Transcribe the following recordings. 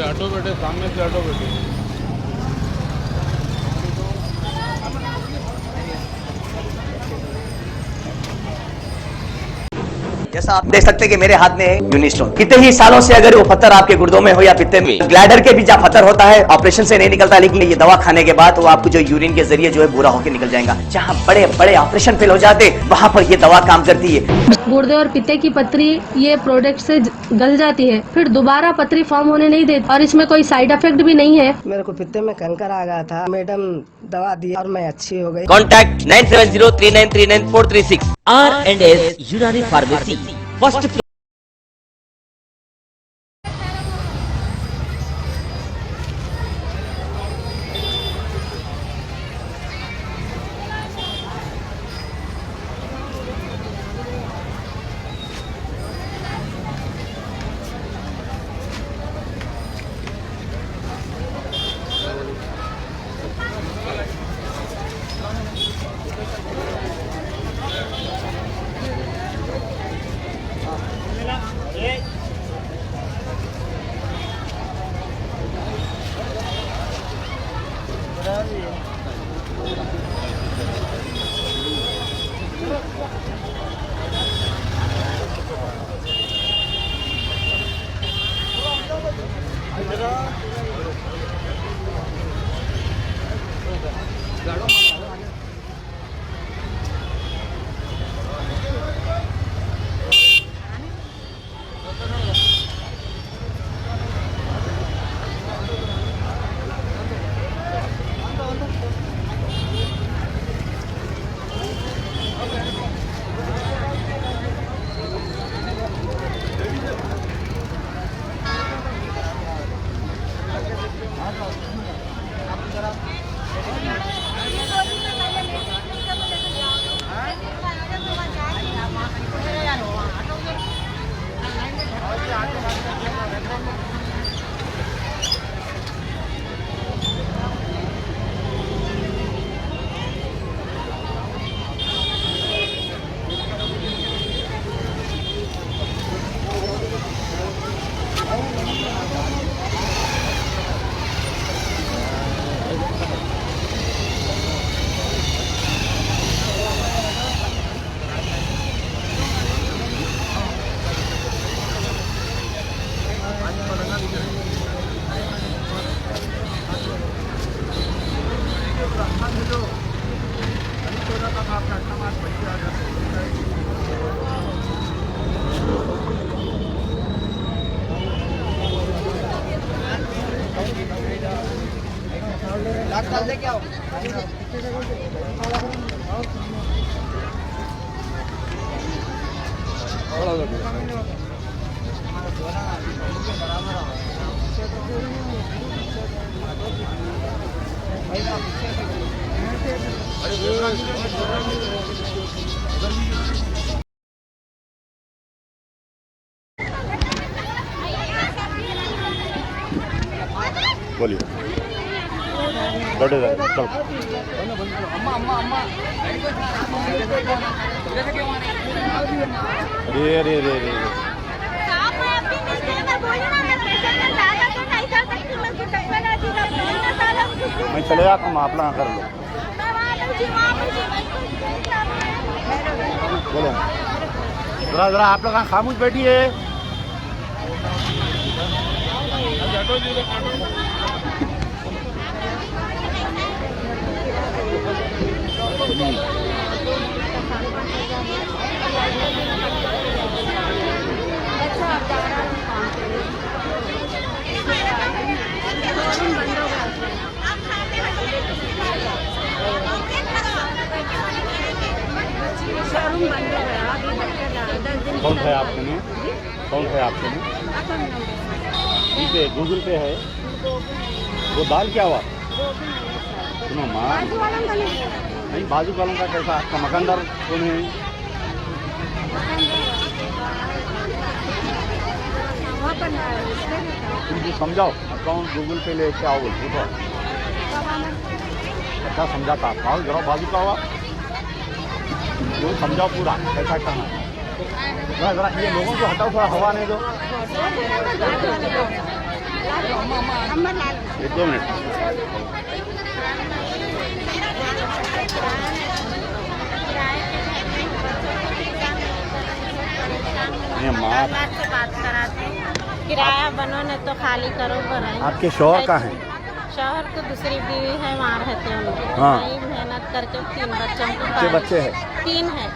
Auto बैठे सामने से auto बैठे। जैसा आप देख सकते हैं कि मेरे हाथ में यूनिस्टोन, कितने ही सालों से अगर वो पत्थर आपके गुर्दों में हो या पित्ते में, ग्लैडर के भी जहाँ पत्थर होता है ऑपरेशन से नहीं निकलता, लेकिन ये दवा खाने के बाद वो आपको जो यूरिन के जरिए जो है बुरा होकर निकल जाएगा। जहाँ बड़े बड़े ऑपरेशन फेल हो जाते वहां पर ये दवा काम करती है। गुर्दे और पित्ते की पथरी ये प्रोडक्ट से गल जाती है, फिर दोबारा पथरी फॉर्म होने नहीं देती और इसमें कोई साइड इफेक्ट भी नहीं है। मेरे को पित्ते में कैंकर आ गया था, मैडम दवा दी और मैं अच्छी हो गई। कॉन्टैक्ट 9703939436 R&S यूनानी फार्मेसी फर्स्ट। बोलिए। रे रे रे रे मैं चले जाता हूँ, आप लोग कर लो। बोलो जरा जरा, आप लोग खामोश बैठिए। ऑटो दे दो, ऑटो। कौन है आपके में? कौन है आपके में? ठीक है, गूगल पे है। वो दाल क्या हुआ? सुनो माँ, नहीं बाजू वालों का कैसा? आपका मकानदार कौन है? तुम समझाओ, अकाउंट गूगल पे लेके आओ, बोल पूछो। अच्छा समझाता आप, आओ जरा बाजू का हुआ, वो समझाओ पूरा कैसा करना है। जरा जरा ये लोगों को हटाओ, थोड़ा हवा नहीं दो। एक 2 मिनट। ये माँ से बात कराते हैं, किराया बनो न तो खाली करो पर आपके शौहर कहाँ हैं? शौहर को दूसरी बीवी है, वहाँ रहते हैं लोग। हाँ। वहीं मेहनत करके 3 बच्चों को कितने बच्चे हैं? 3 है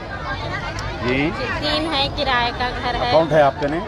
जी 3 है, किराए का घर है। अकाउंट है आपके ने?